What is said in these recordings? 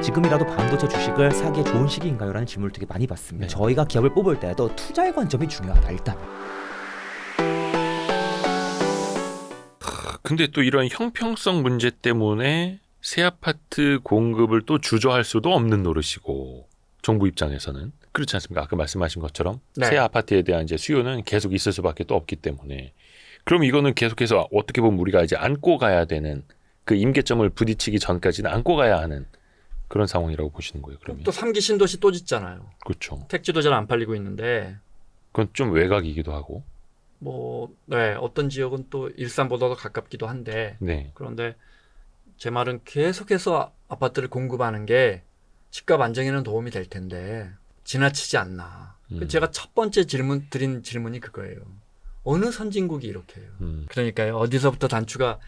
지금이라도 반도체 주식을 사기에 좋은 시기인가요? 라는 질문을 되게 많이 받습니다. 네. 저희가 기업을 뽑을 때도 투자의 관점이 중요하다. 일단 근데 또 이런 형평성 문제 때문에 새 아파트 공급을 또 주저할 수도 없는 노릇이고, 정부 입장에서는 그렇지 않습니까? 아까 말씀하신 것처럼 네. 새 아파트에 대한 이제 수요는 계속 있을 수밖에 또 없기 때문에, 그럼 이거는 계속해서 어떻게 보면 우리가 이제 안고 가야 되는, 그 임계점을 부딪히기 전까지는 안고 가야 하는 그런 상황이라고 보시는 거예요. 그러면 또 3기 신도시 또 짓잖아요. 그렇죠. 택지도 잘 안 팔리고 있는데 그건 좀 외곽이기도 하고. 네, 어떤 지역은 또 일산보다도 가깝기도 한데 네. 그런데 제 말은 계속해서 아파트를 공급하는 게 집값 안정에는 도움이 될 텐데 지나치지 않나. 제가 첫 번째 드린 질문이 그거예요. 어느 선진국이 이렇게 해요. 그러니까요. 어디서부터 단추가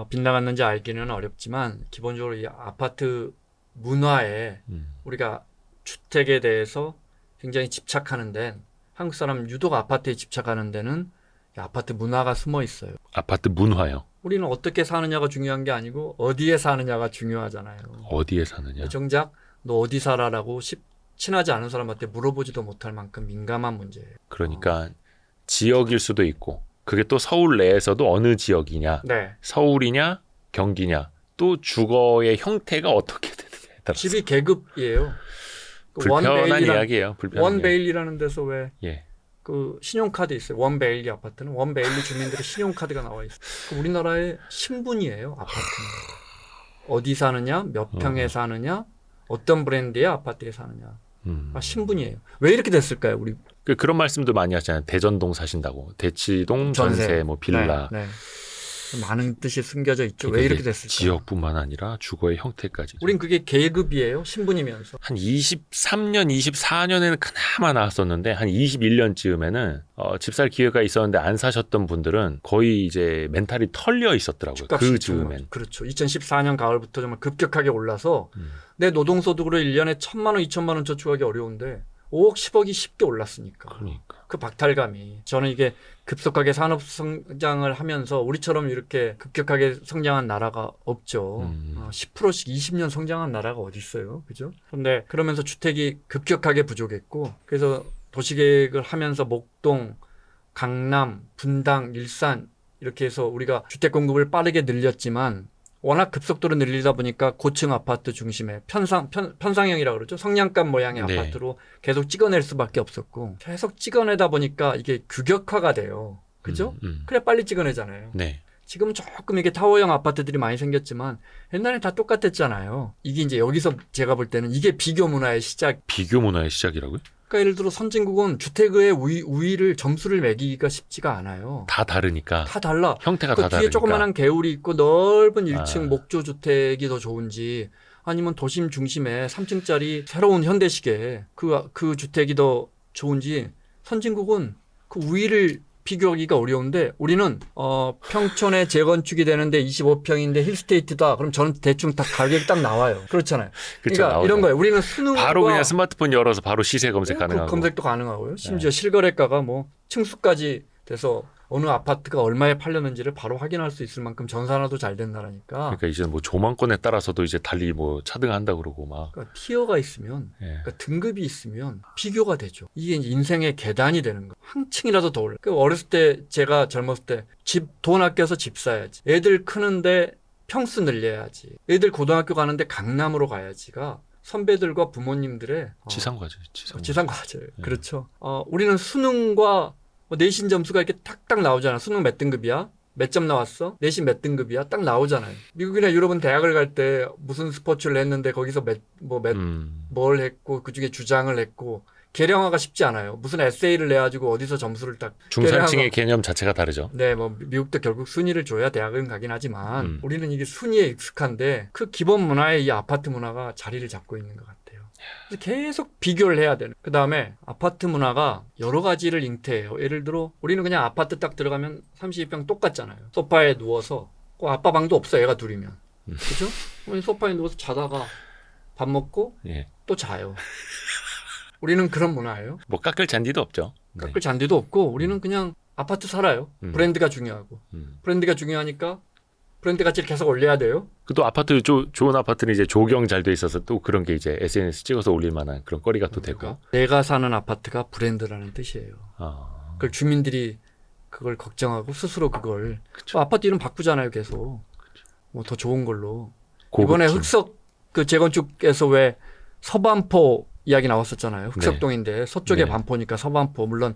빗나갔는지 알기는 어렵지만 기본적으로 이 아파트 문화에 우리가 주택에 대해서 굉장히 집착하는 데는, 한국 사람 유독 아파트에 집착하는 데는 아파트 문화가 숨어 있어요. 아파트 문화요. 우리는 어떻게 사느냐가 중요한 게 아니고 어디에 사느냐가 중요하잖아요. 어디에 사느냐. 정작 너 어디 살아라고 친하지 않은 사람한테 물어보지도 못할 만큼 민감한 문제예요. 그러니까 지역일 수도 있고, 그게 또 서울 내에서도 어느 지역이냐, 네. 서울이냐 경기냐, 또 주거의 형태가 어떻게 되느냐에 따라서 집이 계급이에요. 불편한 이야기예요. 불편한 이야기. 원베일리라는 데서 왜 예. 그 신용카드 있어요. 원베일리 아파트는 원베일리 주민들의 신용카드가 나와 있어요. 우리나라의 신분이에요. 아파트는. 어디 사느냐, 몇 평에 사느냐, 어떤 브랜드의 아파트에 사느냐. 신분이에요. 왜 이렇게 됐을까요? 우리 그런 말씀도 많이 하잖아요. 대전동 사신다고. 대치동 전세, 뭐 빌라. 네, 네. 많은 뜻이 숨겨져 있죠. 그러니까 왜 이렇게 됐을까요? 지역뿐만 아니라 주거의 형태까지. 우린 그게 계급이에요. 신분이면서. 한 23년, 24년에는 그나마 나왔었는데 한 21년쯤에는 집 살 기회가 있었는데 안 사셨던 분들은 거의 이제 멘탈이 털려 있었더라고요. 그 즈음엔. 그렇죠. 2014년 가을부터 정말 급격하게 올라서 내 노동소득으로 1년에 1,000만 원, 2,000만 원 저축하기 어려운데 5억, 10억이 쉽게 올랐으니까. 그러니까. 그 박탈감이. 저는 이게 급속하게 산업 성장을 하면서 우리처럼 이렇게 급격하게 성장한 나라가 없죠. 10%씩 20년 성장한 나라가 어디 있어요. 그죠? 그런데 그러면서 주택이 급격하게 부족했고, 그래서 도시계획을 하면서 목동, 강남, 분당, 일산 이렇게 해서 우리가 주택 공급을 빠르게 늘렸지만 워낙 급속도로 늘리다 보니까 고층 아파트 중심의 편상형이라고 그러죠. 성냥갑 모양의 네. 아파트로 계속 찍어낼 수밖에 없었고, 계속 찍어내다 보니까 이게 규격화가 돼요. 그죠? 그래 빨리 찍어내잖아요. 네. 지금 조금 이게 타워형 아파트들이 많이 생겼지만 옛날에 다 똑같았잖아요. 이게 이제 여기서 제가 볼 때는 이게 비교 문화의 시작. 비교 문화의 시작이라고요? 그러니까 예를 들어 선진국은 주택의 우위를 점수를 매기기가 쉽지가 않아요. 다 다르니까. 다 달라. 형태가 그 다 뒤에 다르니까. 조그만한 개울이 있고 넓은 1층 목조 주택이 더 좋은지, 아니면 도심 중심에 3층짜리 새로운 현대식의 그 주택이 더 좋은지, 선진국은 그 우위를 비교하기가 어려운데 우리는 평촌에 재건축이 되는데 25평인데 힐스테이트다. 그럼 저는 대충 다 가격이 딱 나와요. 그렇잖아요. 그쵸, 그러니까 나오죠. 이런 거예요. 우리는 수능과 바로 그냥 스마트폰 열어서 바로 시세 검색 가능하고. 그 검색도 가능하고요. 심지어 실거래가가 뭐 층수까지 돼서 어느 아파트가 얼마에 팔렸는지를 바로 확인할 수 있을 만큼 전산화도 잘 된 나라니까. 그러니까 이제 뭐 조망권에 따라서도 이제 달리 뭐 차등한다 그러고 막. 그러니까 티어가 있으면, 예. 그러니까 등급이 있으면 비교가 되죠. 이게 이제 인생의 계단이 되는 거예요. 한 층이라도 더 올라. 그 어렸을 때, 제가 젊었을 때 돈 아껴서 집 사야지. 애들 크는데 평수 늘려야지. 애들 고등학교 가는데 강남으로 가야지가 선배들과 부모님들의 지상과제. 지상과제예요. 그렇죠. 우리는 수능과 내신 점수가 이렇게 탁탁 나오잖아. 수능 몇 등급이야? 몇 점 나왔어? 내신 몇 등급이야? 딱 나오잖아요. 미국이나 유럽은 대학을 갈 때 무슨 스포츠를 했는데 거기서 뭘 했고 그중에 주장을 했고, 계량화가 쉽지 않아요. 무슨 에세이를 내가지고 어디서 점수를 딱. 중산층의 개념 자체가 다르죠. 네, 뭐 미국도 결국 순위를 줘야 대학은 가긴 하지만 우리는 이게 순위에 익숙한데 그 기본 문화에 이 아파트 문화가 자리를 잡고 있는 것 같아요. 그래서 계속 비교를 해야 되는. 그 다음에 아파트 문화가 여러 가지를 잉태해요. 예를 들어 우리는 그냥 아파트 딱 들어가면 32평 똑같잖아요. 소파에 누워서, 아빠 방도 없어 애가 둘이면. 그죠? 우리 소파에 누워서 자다가 밥 먹고 예. 또 자요. 우리는 그런 문화예요. 뭐 깎을 잔디도 없죠. 깎을 잔디도 없고 우리는 그냥 아파트 살아요. 브랜드가 중요하고. 브랜드가 중요하니까 브랜드 가치를 계속 올려야 돼요. 또 아파트 좋은 아파트는 이제 조경 잘 돼 있어서 또 그런 게 이제 SNS 찍어서 올릴 만한 그런 거리가 또 되고. 내가 사는 아파트가 브랜드라는 뜻이에요. 아, 그걸 주민들이 그걸 걱정하고 스스로 그걸 그쵸. 아파트 이름 바꾸잖아요, 계속. 뭐 더 좋은 걸로. 고급진. 이번에 흑석 그 재건축에서 왜 서반포 이야기 나왔었잖아요. 흑석동인데 서쪽에 네. 반포니까 서반포 물론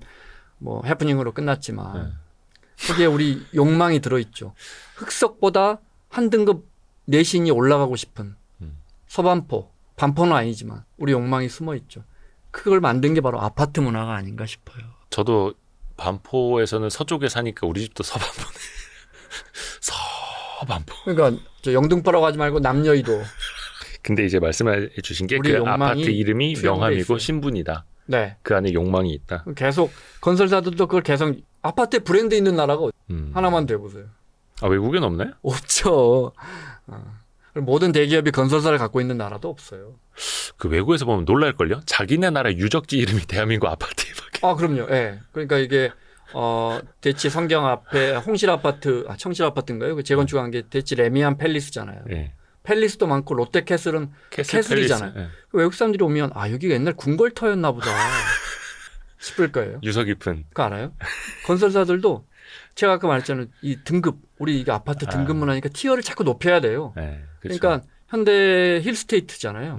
뭐 해프닝으로 끝났지만 네. 거기에 우리 욕망이 들어있죠. 흑석보다 한 등급 내신이 올라가고 싶은 서반포, 반포는 아니지만 우리 욕망이 숨어 있죠. 그걸 만든 게 바로 아파트 문화가 아닌가 싶어요. 저도 반포에서는 서쪽에 사니까 우리 집도 서반포네. 서반포. 그러니까 저 영등포라고 하지 말고 남여의도. 근데 이제 말씀해 주신 게 우리 그 욕망이 아파트 이름이 투영돼 명함이고 있어요. 신분이다. 네. 그 안에 욕망이 있다. 계속 건설사들도 그걸 계속 아파트에 브랜드 있는 나라가 하나만 돼보세요. 아, 외국엔 없나요? 없죠. 모든 대기업이 건설사를 갖고 있는 나라도 없어요. 그 외국에서 보면 놀랄걸요? 자기네 나라 유적지 이름이 대한민국 아파트에밖에. 아, 그럼요. 예. 네. 그러니까 이게 대치 성경 앞에 홍실 아파트, 청실 아파트인가요? 그 재건축한 게 대치 레미안 팰리스잖아요. 네. 팰리스도 많고 롯데캐슬은 캐슬이잖아요. 네. 외국 사람들이 오면 여기가 옛날 궁궐터였나 보다 싶을 거예요. 유서 깊은. 그거 알아요? 건설사들도 제가 아까 말했잖아요. 이 등급, 우리 이게 아파트 등급 문화니까 티어를 자꾸 높여야 돼요. 네, 그렇죠. 그러니까 현대 힐스테이트잖아요.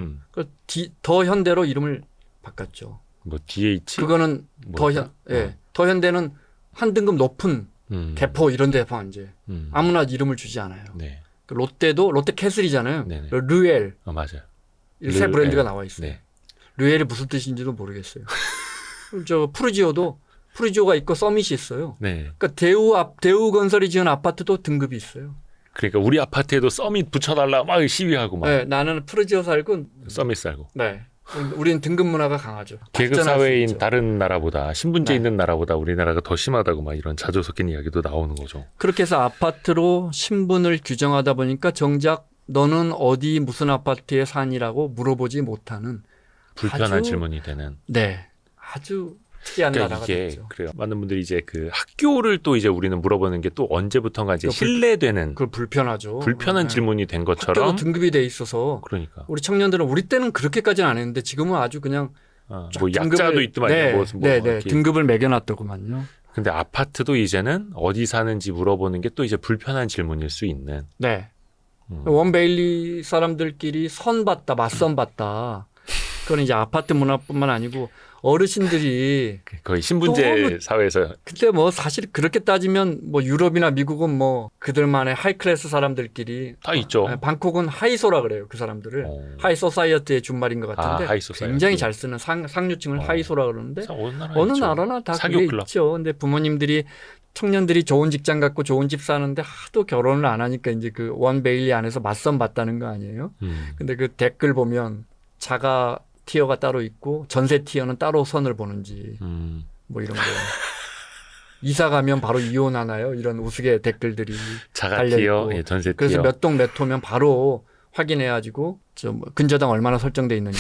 더 현대로 이름을 바꿨죠. 뭐 DH? 그거는 더 현대는 한 등급 높은 개포 이런 데만 이제 아무나 이름을 주지 않아요. 네. 롯데도 롯데캐슬이잖아요. 네네. 르엘. 맞아요. 새 브랜드가 나와 있어요. 네. 르엘이 무슨 뜻인지도 모르겠어요. 저 푸르지오가 있고 서밋이 있어요. 네. 그러니까 대우건설이 지은 아파트도 등급이 있어요. 그러니까 우리 아파트에도 서밋 붙여달라 막 시위하고 막. 네, 나는 푸르지오 살고 서밋 살고. 네. 우리는 등급 문화가 강하죠. 계급 발전할 수 사회인 있죠. 다른 나라보다 신분제 네. 있는 나라보다 우리나라가 더 심하다고 막 이런 자조 섞인 이야기도 나오는 거죠. 그렇게 해서 아파트로 신분을 규정하다 보니까 정작 너는 어디 무슨 아파트에 사니라고 물어보지 못하는 불편한 아주- 질문이 되는. 네, 아주 특이한 그러니까 나라가 이게 됐죠. 그래요. 많은 분들이 이제 그 학교를 또 이제 우리는 물어보는 게 또 언제부턴가 이제 그거 신뢰되는 그걸 불편하죠. 불편한 네. 질문이 된 학교도 것처럼. 등급이 돼 있어서 그러니까 우리 청년들은 우리 때는 그렇게까지는 안 했는데 지금은 아주 그냥 뭐 등급을- 약자도 있더만요. 네, 뭐 네, 이렇게. 등급을 매겨놨더구만요. 근데 아파트도 이제는 어디 사는지 물어보는 게 또 이제 불편한 질문일 수 있는. 네. 원베일리 사람들끼리 선봤다, 맞선봤다. 그건 이제 아파트 문화뿐만 아니고 어르신들이 거의 신분제 너무- 사회에서. 그때 뭐 사실 그렇게 따지면 뭐 유럽이나 미국은 뭐 그들만의 하이클래스 사람들끼리 다 있죠. 방콕은 하이소라 그래요. 그 사람들을. 하이 소사이어티의 준말인 것 같은데 하이 소사이어티. 굉장히 잘 쓰는 상류층을 하이소라 그러는데 어느 있죠. 나라나 다 사교 그게 클럽. 있죠. 근데 부모님들이 청년들이 좋은 직장 갖고 좋은 집 사는데 하도 결혼을 안 하니까 이제 그 원베일리 안에서 맞선 봤다는 거 아니에요? 근데 그 댓글 보면 자가 티어가 따로 있고 전세 티어는 따로 선을 보는지 뭐 이런 거. 이사 가면 바로 이혼하나요? 이런 우스개 댓글들이 자가 달려 티어, 있고. 예, 전세 티어. 그래서 몇 동 몇 호면 바로 확인해가지고 좀 근저당 얼마나 설정돼 있는지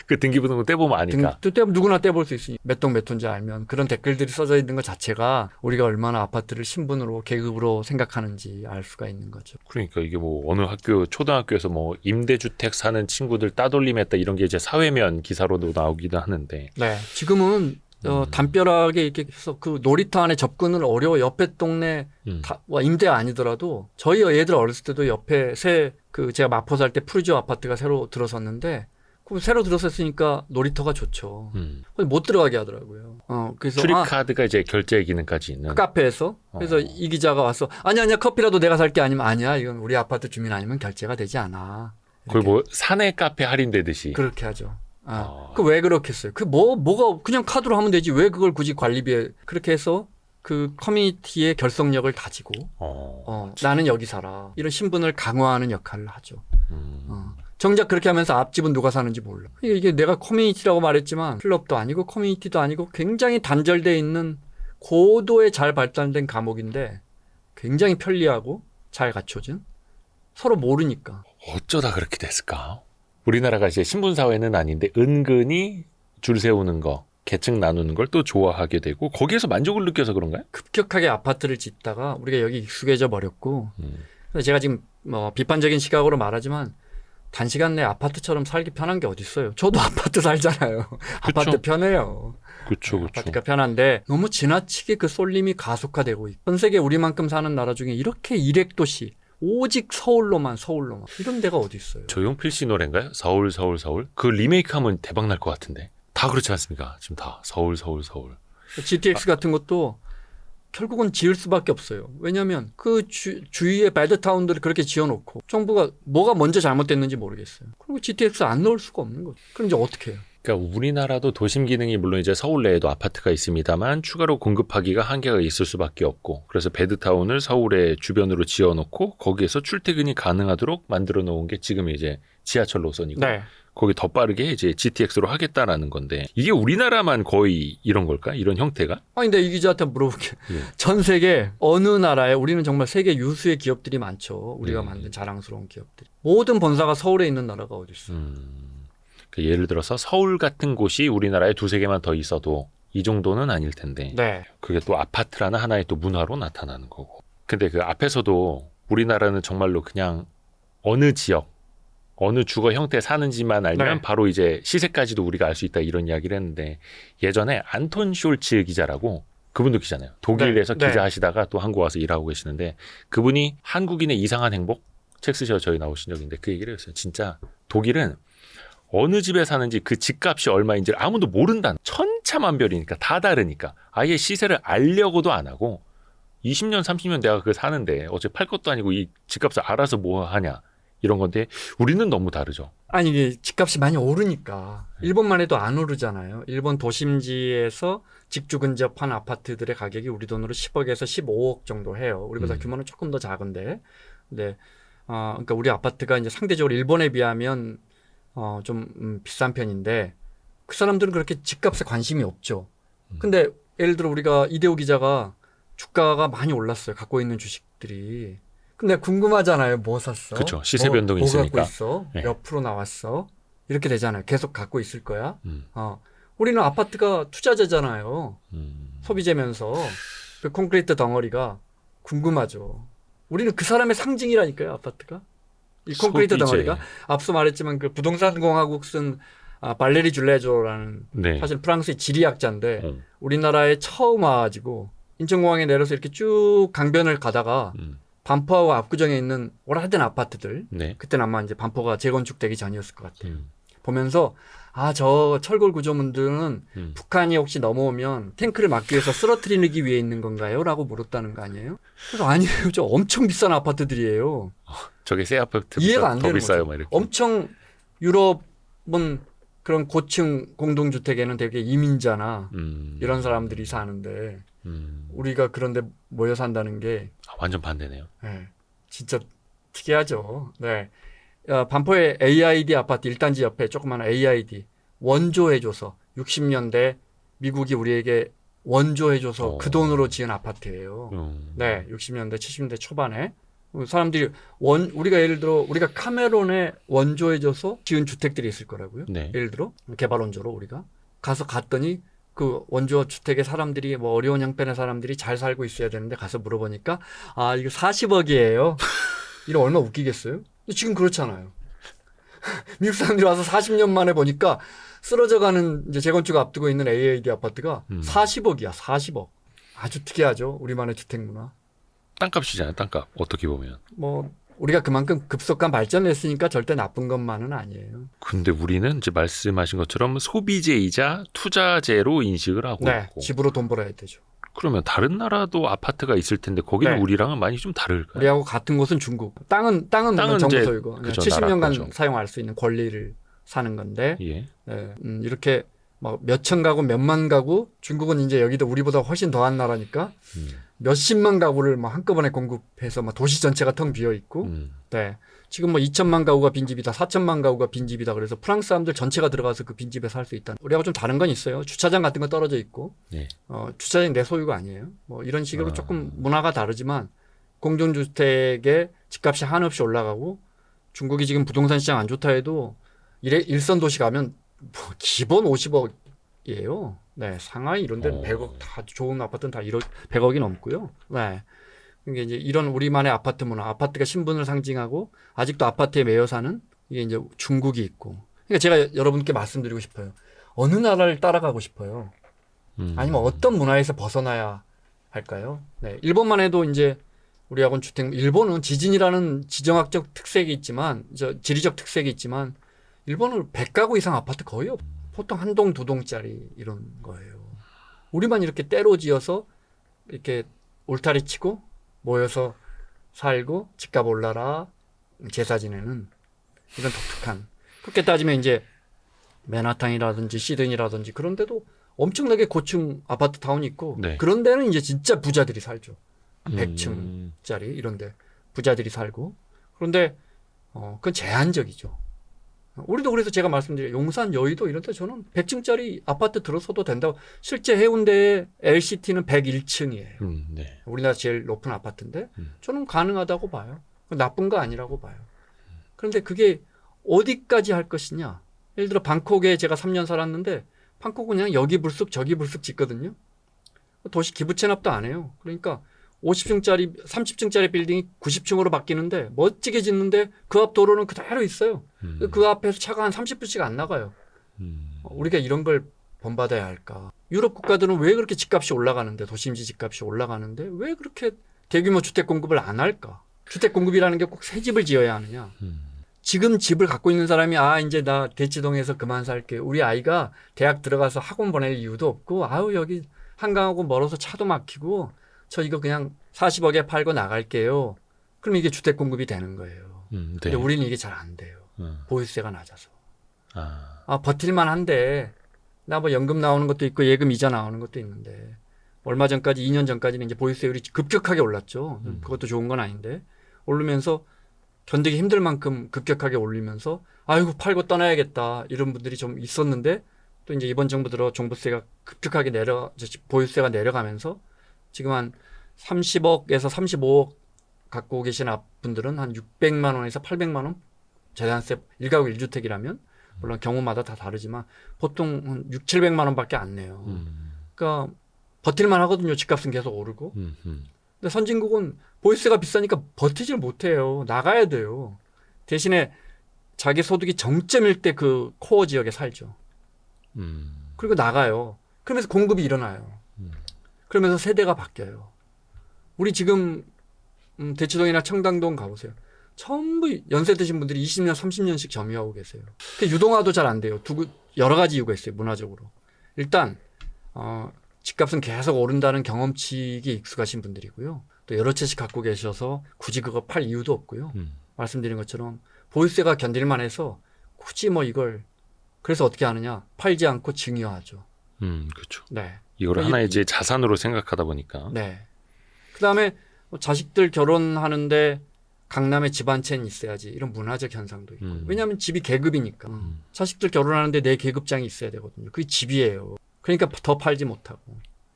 그 등기부등본 떼보면 아니까. 누구나 떼볼 수 있으니 몇 동 몇 호인지 알면 그런 댓글들이 써져 있는 것 자체가 우리가 얼마나 아파트를 신분으로 계급으로 생각하는지 알 수가 있는 거죠. 그러니까 이게 뭐 어느 학교 초등학교에서 뭐 임대주택 사는 친구들 따돌림했다 이런 게 이제 사회면 기사로도 나오기도 하는데. 네, 지금은 담벼락에 이렇게 해서 그 놀이터 안에 접근을 어려워. 옆에 동네 임대 아니더라도 저희 애들 어렸을 때도 옆에 제가 마포 살 때 푸르지오 아파트가 새로 들어섰는데 그럼 새로 들어섰으니까 놀이터가 좋죠. 못 들어가게 하더라고요. 그래서 출입카드가 이제 결제 기능까지 있는. 카페에서 그래서 이 기자가 와서 아니야 커피라도 내가 살게 아니면 아니야 이건 우리 아파트 주민 아니면 결제가 되지 않아. 거의 뭐 사내 카페 할인되듯이. 그렇게 하죠. 그 왜 그렇겠어요? 뭐가 그냥 카드로 하면 되지 왜 그걸 굳이 관리비에 그렇게 해서 그 커뮤니티의 결속력을 다지고 나는 여기 살아 이런 신분을 강화하는 역할을 하죠. 정작 그렇게 하면서 앞집은 누가 사는지 몰라. 이게 내가 커뮤니티라고 말했지만 클럽도 아니고 커뮤니티도 아니고 굉장히 단절되어 있는 고도의 잘 발달된 감옥인데 굉장히 편리하고 잘 갖춰진 서로 모르니까. 어쩌다 그렇게 됐을까? 우리나라가 이제 신분사회는 아닌데 은근히 줄 세우는 거, 계층 나누는 걸 또 좋아하게 되고 거기에서 만족을 느껴서 그런가요? 급격하게 아파트를 짓다가 우리가 여기 익숙해져 버렸고 그래서 제가 지금 뭐 비판적인 시각으로 말하지만 단시간 내 아파트처럼 살기 편한 게 어디 있어요? 저도 아파트 살잖아요. 아파트 편해요. 그렇죠, 아파트가 편한데 너무 지나치게 그 쏠림이 가속화되고 있고 전 세계 우리만큼 사는 나라 중에 이렇게 일획 도시 오직 서울로만 이런 데가 어디 있어요? 조용필 씨 노래인가요? 서울. 그 리메이크하면 대박 날 것 같은데 다 그렇지 않습니까? 지금 다 서울. GTX 같은 것도 결국은 지을 수밖에 없어요. 왜냐하면 그 주위에 배드타운들을 그렇게 지어놓고 정부가 뭐가 먼저 잘못됐는지 모르겠어요. 그리고 GTX 안 넣을 수가 없는 거죠. 그럼 이제 어떻게 해요? 그러니까 우리나라도 도심 기능이 물론 이제 서울 내에도 아파트가 있습니다만 추가로 공급하기가 한계가 있을 수밖에 없고 그래서 배드타운을 서울의 주변으로 지어놓고 거기에서 출퇴근이 가능하도록 만들어 놓은 게 지금 이제 지하철 노선이고 네. 거기 더 빠르게 이제 GTX로 하겠다라는 건데 이게 우리나라만 거의 이런 걸까? 이런 형태가? 아니 근데 이 기자한테 물어볼게. 예. 전 세계 어느 나라에 우리는 정말 세계 유수의 기업들이 많죠. 우리가 네. 만든 자랑스러운 기업들. 모든 본사가 서울에 있는 나라가 어디 있어요? 그러니까 예를 들어서 서울 같은 곳이 우리나라에 두세 개만 더 있어도 이 정도는 아닐 텐데 네. 그게 또 아파트라는 하나의 또 문화로 나타나는 거고. 근데 그 앞에서도 우리나라는 정말로 그냥 어느 지역, 어느 주거 형태 사는지만 알면 네. 바로 이제 시세까지도 우리가 알 수 있다 이런 이야기를 했는데 예전에 안톤 숄츠 기자라고 그분도 기자네요. 독일에서 네. 기자 하시다가 또 한국 와서 일하고 계시는데 그분이 한국인의 이상한 행복 책 쓰셔서 저희 나오신 적인데 그 얘기를 했어요. 진짜 독일은 어느 집에 사는지 그 집값이 얼마인지를 아무도 모른다는 천차만별이니까 다 다르니까 아예 시세를 알려고도 안 하고 20년 30년 내가 그걸 사는데 어차피 팔 것도 아니고 이 집값을 알아서 뭐 하냐 이런 건데 우리는 너무 다르죠. 아니 이게 집값이 많이 오르니까 일본만 해도 안 오르잖아요. 일본 도심지에서 직주 근접한 아파트들의 가격이 우리 돈으로 10억에서 15억 정도 해요. 우리보다 규모는 조금 더 작은데, 근데 그러니까 우리 아파트가 이제 상대적으로 일본에 비하면 좀 비싼 편인데 그 사람들은 그렇게 집값에 관심이 없죠. 근데 예를 들어 우리가 이대호 기자가 주가가 많이 올랐어요. 갖고 있는 주식들이. 근데 궁금하잖아요. 뭐 샀어? 그렇죠. 시세 변동이 뭐 있으니까. 갖고 있어? 네. 몇 프로 나왔어? 이렇게 되잖아요. 계속 갖고 있을 거야. 우리는 아파트가 투자재잖아요. 소비재면서 그 콘크리트 덩어리가 궁금하죠. 우리는 그 사람의 상징이라니까요. 아파트가. 이 콘크리트 소비재. 덩어리가 앞서 말했지만 그 부동산 공화국 쓴 발레리 줄레조라는 네. 사실 프랑스의 지리학자인데 우리나라에 처음 와가지고 인천공항에 내려서 이렇게 쭉 강변을 가다가 반포하고 압구정에 있는 오래된 아파트들 네. 그때는 아마 이제 반포가 재건축되기 전이었을 것 같아요. 보면서 저 철골 구조물들은 북한이 혹시 넘어오면 탱크를 막기 위해서 쓰러뜨리기 위해 있는 건가요? 라고 물었다는 거 아니에요? 그래서 아니에요. 저 엄청 비싼 아파트들이에요. 저게 새 아파트 이해가 안 더 되는 비싸요, 거죠. 막 이렇게. 엄청 유럽은 그런 고층 공동주택에는 되게 이민자나 이런 사람들이 사는데 우리가 그런데 모여 산다는 게 완전 반대네요. 네, 진짜 특이하죠. 네. 반포의 AID 아파트 1단지 옆에 조그마한 AID 원조해줘서 60년대 미국이 우리에게 원조해줘서 그 돈으로 지은 아파트예요. 네, 60년대 70년대 초반에 사람들이 우리가 예를 들어 우리가 카메론에 원조해줘서 지은 주택들이 있을 거라고요. 네. 예를 들어 개발 원조로 우리가 갔더니 그 원조 주택의 사람들이 뭐 어려운 형편의 사람들이 잘 살고 있어야 되는데 가서 물어보니까 이거 40억이에요. 이거 얼마 웃기겠어요? 지금 그렇잖아요. 미국 사람들이 와서 40년 만에 보니까 쓰러져가는 이제 재건축 앞두고 있는 AID 아파트가 40억이야. 40억. 아주 특이하죠. 우리만의 주택 문화. 땅값이잖아요. 땅값. 어떻게 보면. 뭐 우리가 그만큼 급속한 발전을 했으니까 절대 나쁜 것만은 아니에요. 근데 우리는 이제 말씀하신 것처럼 소비재이자 투자재로 인식을 하고 네, 있고. 집으로 돈 벌어야 되죠. 그러면 다른 나라도 아파트가 있을 텐데 거기는 네. 우리랑은 많이 좀 다를까요? 우리하고 같은 곳은 중국. 땅은 물론 정부 소유고 그죠, 70년간 나라 거죠. 사용할 수 있는 권리를 사는 건데 예. 네, 이렇게 막 몇천 가구, 몇만 가구. 중국은 이제 여기도 우리보다 훨씬 더한 나라니까 몇십만 가구를 막 한꺼번에 공급해서 막 도시 전체가 텅 비어 있고. 네. 지금 뭐 2천만 가구가 빈집이다, 4천만 가구가 빈집이다. 그래서 프랑스 사람들 전체가 들어가서 그 빈집에 살 수 있다. 우리하고 좀 다른 건 있어요. 주차장 같은 거 떨어져 있고, 네. 주차장이 내 소유가 아니에요. 뭐 이런 식으로 조금 문화가 다르지만 공동주택의 집값이 한없이 올라가고 중국이 지금 부동산 시장 안 좋다 해도 일선 도시 가면 뭐 기본 50억이에요. 네, 상하이 이런 데는 100억 다 좋은 아파트는 다 1억, 100억이 넘고요. 네. 이게 이제 이런 우리만의 아파트 문화, 아파트가 신분을 상징하고 아직도 아파트에 매여 사는 이게 이제 중국이 있고. 그러니까 제가 여러분께 말씀드리고 싶어요. 어느 나라를 따라가고 싶어요? 아니면 어떤 문화에서 벗어나야 할까요? 네, 일본만 해도 이제 우리하고는 일본은 지진이라는 지정학적 특색이 있지만, 지리적 특색이 있지만, 일본은 100가구 이상 아파트 거의 없어요. 보통 한 동, 두 동짜리 이런 거예요. 우리만 이렇게 때로 지어서 이렇게 울타리 치고 모여서 살고 집값 올라라 제사 지내는 이런 독특한. 그렇게 따지면 이제 맨하탄이라든지 시드니라든지 그런 데도 엄청나게 고층 아파트 타운이 있고 네. 그런 데는 이제 진짜 부자들이 살죠. 100층짜리 이런데 부자들이 살고. 그런데 그건 제한적이죠. 우리도 그래서 제가 말씀드린 용산 여의도 이런 데 저는 100층짜리 아파트 들어서도 된다고. 실제 해운대의 LCT는 101층이에요. 네. 우리나라 제일 높은 아파트인데 저는 가능하다고 봐요. 나쁜 거 아니라고 봐요. 그런데 그게 어디까지 할 것이냐. 예를 들어 방콕에 제가 3년 살았는데 방콕은 그냥 여기 불쑥 저기 불쑥 짓거든요. 도시 기부 체납도 안 해요. 그러니까 50층짜리 30층짜리 빌딩이 90층으로 바뀌는데 멋지게 짓는데 그 앞 도로는 그대로 있어요. 그 앞에서 차가 한 30분씩 안 나가요. 우리가 이런 걸 본받아야 할까. 유럽 국가들은 왜 그렇게 집값이 올라가는데 도심지 집값이 올라가는데 왜 그렇게 대규모 주택 공급을 안 할까. 주택 공급이라는 게 꼭 새 집을 지어야 하느냐. 지금 집을 갖고 있는 사람이 이제 나 대치동에서 그만 살게. 우리 아이가 대학 들어가서 학원 보낼 이유도 없고 여기 한강하고 멀어서 차도 막히고 저 이거 그냥 40억에 팔고 나갈게요. 그럼 이게 주택 공급이 되는 거예요. 네. 근데 우리는 이게 잘 안 돼요. 보유세가 낮아서. 아. 버틸만 한데 나 뭐 연금 나오는 것도 있고 예금 이자 나오는 것도 있는데 얼마 전까지 2년 전까지는 이제 보유세율이 급격하게 올랐죠. 그것도 좋은 건 아닌데 오르면서 견디기 힘들 만큼 급격하게 올리면서 아이고 팔고 떠나야겠다 이런 분들이 좀 있었는데 또 이제 이번 정부 들어 종부세가 급격하게 보유세가 내려가면서 지금 한 30억에서 35억 갖고 계신 분들은 한 600만 원에서 800만 원 재산세 1가구 1주택이라면 물론 경우마다 다 다르지만 보통 한 6, 700만 원밖에 안 내요. 그러니까 버틸만 하거든요. 집값은 계속 오르고. 근데 선진국은 보유세가 비싸니까 버티질 못해요. 나가야 돼요. 대신에 자기 소득이 정점일 때 그 코어 지역에 살죠. 그리고 나가요. 그러면서 공급이 일어나요. 그러면서 세대가 바뀌어요. 우리 지금 대치동이나 청담동 가보세요. 전부 연세 드신 분들이 20년, 30년씩 점유하고 계세요. 유동화도 잘 안 돼요. 여러 가지 이유가 있어요. 문화적으로. 일단 집값은 계속 오른다는 경험치기 익숙하신 분들이고요. 또 여러 채씩 갖고 계셔서 굳이 그거 팔 이유도 없고요. 말씀드린 것처럼 보유세가 견딜만 해서 굳이 뭐 이걸 그래서 어떻게 하느냐. 팔지 않고 증여하죠. 그렇죠. 네. 이걸 하나의 이제 자산으로 생각하다 보니까. 네. 그다음에 자식들 결혼하는데 강남에 집 한 채는 있어야지 이런 문화적 현상도 있고. 왜냐하면 집이 계급이니까. 자식들 결혼하는데 내 계급장이 있어야 되거든요. 그게 집이에요. 그러니까 더 팔지 못하고.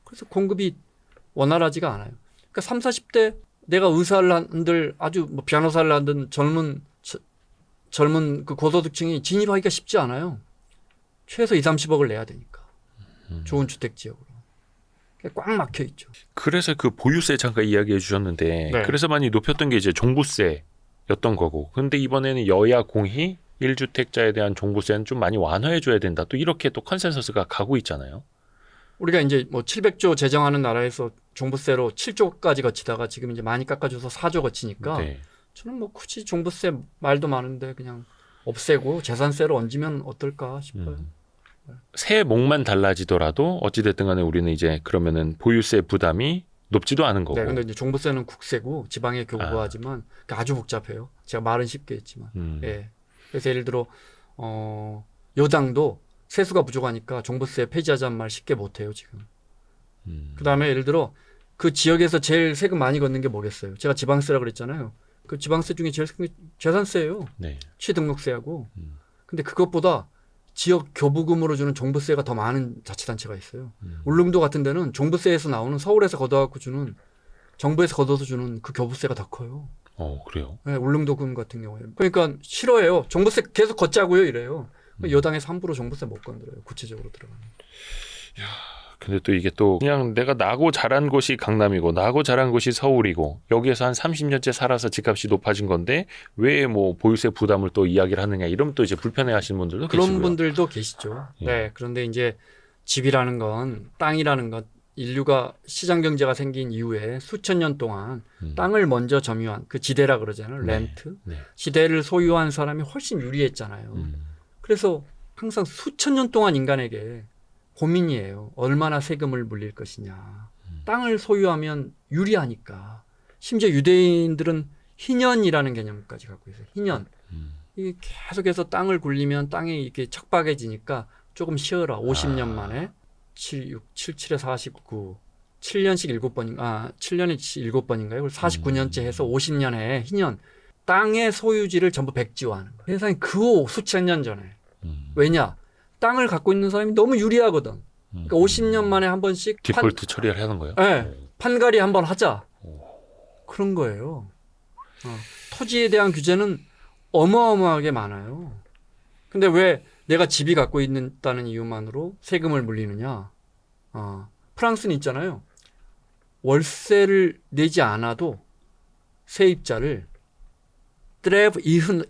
그래서 공급이 원활하지가 않아요. 그러니까 30, 40대 내가 의사를 한들 아주 뭐 변호사를 하든 젊은 그 고소득층이 진입하기가 쉽지 않아요. 최소 2, 30억을 내야 되니까. 좋은 주택 지역으로. 꽉 막혀 있죠. 그래서 그 보유세 잠깐 이야기해 주셨는데 네. 그래서 많이 높였던 게 이제 종부세였던 거고. 근데 이번에는 여야 공히 1주택자에 대한 종부세는 좀 많이 완화해 줘야 된다. 또 이렇게 또 컨센서스가 가고 있잖아요. 우리가 이제 뭐 700조 재정하는 나라에서 종부세로 7조까지 거치다가 지금 이제 많이 깎아줘서 4조 거치니까 네. 저는 뭐 굳이 종부세 말도 많은데 그냥 없애고 재산세로 얹으면 어떨까 싶어요. 세목만 달라지더라도 어찌됐든 간에 우리는 이제 그러면은 보유세 부담이 높지도 않은 거고. 네, 근데 이제 종부세는 국세고 지방에 교부하지만 아주 복잡해요. 제가 말은 쉽게 했지만. 예. 그래서 예를 들어 여당도 세수가 부족하니까 종부세 폐지하자는 말 쉽게 못해요 지금. 그다음에 예를 들어 그 지역에서 제일 세금 많이 걷는 게 뭐겠어요? 제가 지방세라 그랬잖아요. 그 지방세 중에 제일 큰 게 재산세예요. 네. 취등록세하고. 근데 그것보다 지역 교부금으로 주는 종부세가 더 많은 자치단체가 있어요. 울릉도 같은 데는 종부세에서 나오는 서울에서 걷어갖고 주는 정부에서 걷어서 주는 그 교부세가 더 커요. 그래요? 네, 울릉도금 같은 경우에. 그러니까 싫어해요. 종부세 계속 걷자고요 이래요. 여당에서 함부로 종부세 못 건드려요. 구체적으로 들어가면. 근데 또 이게 또 그냥 내가 나고 자란 곳이 강남이고 나고 자란 곳이 서울이고 여기에서 한 30년째 살아서 집값이 높아진 건데 왜 뭐 보유세 부담을 또 이야기를 하느냐 이러면 또 이제 불편해하시는 분들도 그런 계시고요. 분들도 계시죠. 예. 네. 그런데 이제 집이라는 건 땅이라는 건 인류가 시장 경제가 생긴 이후에 수천 년 동안 땅을 먼저 점유한 그 지대라 그러잖아요. 네. 렌트. 네. 지대를 소유한 사람이 훨씬 유리했잖아요. 그래서 항상 수천 년 동안 인간에게 고민이에요. 얼마나 세금을 물릴 것이냐. 땅을 소유하면 유리하니까. 심지어 유대인들은 희년이라는 개념까지 갖고 있어요. 희년. 이게 계속해서 땅을 굴리면 땅이 이렇게 척박해지니까 조금 쉬어라. 50년 만에 7, 6, 7, 7에 49. 7년씩 7번인가, 7년에 7번인가요? 그래서 49년째 해서 50년에 희년. 땅의 소유지를 전부 백지화하는 거예요. 세상에 그 수천 년 전에. 왜냐? 땅을 갖고 있는 사람이 너무 유리하거든. 그러니까 50년 만에 한 번씩 디폴트 처리를 하는 거예요? 네, 판갈이 한 번 하자. 그런 거예요. 토지에 대한 규제는 어마어마하게 많아요. 근데 왜 내가 집이 갖고 있다는 이유만으로 세금을 물리느냐? 프랑스는 있잖아요. 월세를 내지 않아도 세입자를 트레브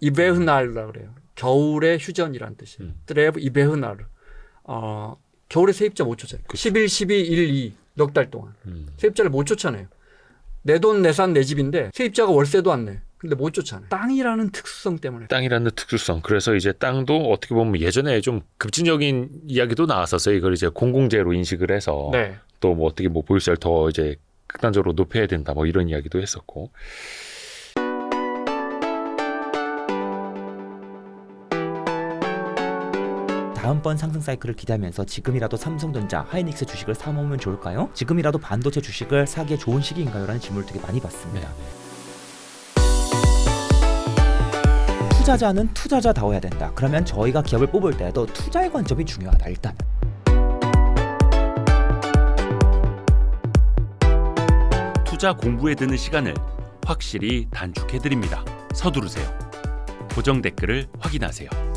이베흐날이라고 그래요. 겨울의 휴전이라는 뜻이에요. 트레브 이베흐날. 겨울에 세입자 못 쫓아요. 11, 12, 1, 2 넉 달 동안. 세입자를 못 쫓아내요. 내 돈, 내 산, 내 집인데 세입자가 월세도 안 내. 근데 못 쫓아내. 땅이라는 특수성 때문에. 땅이라는 특수성. 그래서 이제 땅도 어떻게 보면 예전에 좀 급진적인 이야기도 나왔었어요. 이걸 이제 공공재로 인식을 해서 네. 또 뭐 어떻게 뭐 보유세를 더 이제 극단적으로 높여야 된다. 뭐 이런 이야기도 했었고. 다음번 상승 사이클을 기대하면서 지금이라도 삼성전자, 하이닉스 주식을 사모으면 좋을까요? 지금이라도 반도체 주식을 사기에 좋은 시기인가요? 라는 질문을 되게 많이 받습니다. 투자자는 투자자다워야 된다. 그러면 저희가 기업을 뽑을 때도 투자의 관점이 중요하다. 일단 투자 공부에 드는 시간을 확실히 단축해드립니다. 서두르세요. 고정 댓글을 확인하세요.